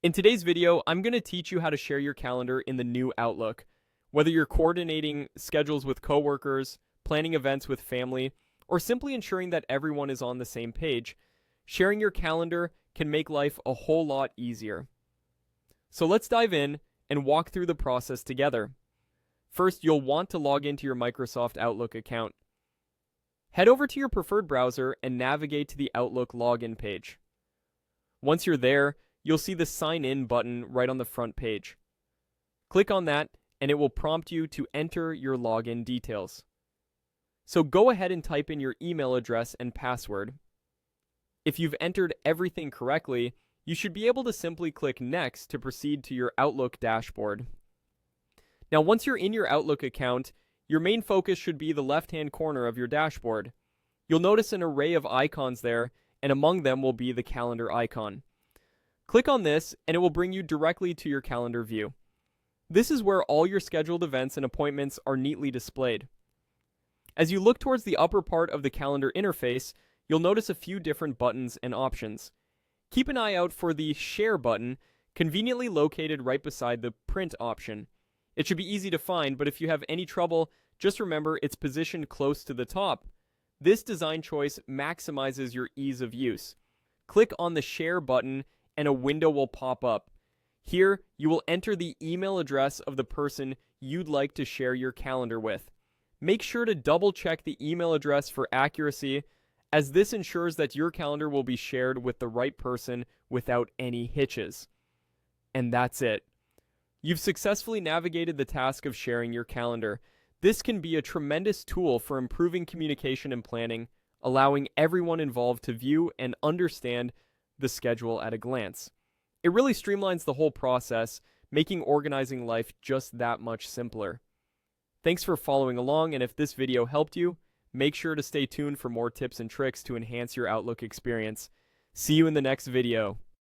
In today's video, I'm going to teach you how to share your calendar in the new Outlook. Whether you're coordinating schedules with coworkers, planning events with family, or simply ensuring that everyone is on the same page, sharing your calendar can make life a whole lot easier. So let's dive in and walk through the process together. First, you'll want to log into your Microsoft Outlook account. Head over to your preferred browser and navigate to the Outlook login page. Once you're there, you'll see the Sign In button right on the front page. Click on that, and it will prompt you to enter your login details. So go ahead and type in your email address and password. If you've entered everything correctly, you should be able to simply click Next to proceed to your Outlook dashboard. Now, once you're in your Outlook account, your main focus should be the left-hand corner of your dashboard. You'll notice an array of icons there, and among them will be the calendar icon. Click on this, and it will bring you directly to your calendar view. This is where all your scheduled events and appointments are neatly displayed. As you look towards the upper part of the calendar interface, you'll notice a few different buttons and options. Keep an eye out for the Share button, conveniently located right beside the Print option. It should be easy to find, but if you have any trouble, just remember it's positioned close to the top. This design choice maximizes your ease of use. Click on the Share button and a window will pop up. Here, you will enter the email address of the person you'd like to share your calendar with. Make sure to double check the email address for accuracy, as this ensures that your calendar will be shared with the right person without any hitches. And that's it. You've successfully navigated the task of sharing your calendar. This can be a tremendous tool for improving communication and planning, allowing everyone involved to view and understand the schedule at a glance. It really streamlines the whole process, making organizing life just that much simpler. Thanks for following along, and if this video helped you, make sure to stay tuned for more tips and tricks to enhance your Outlook experience. See you in the next video.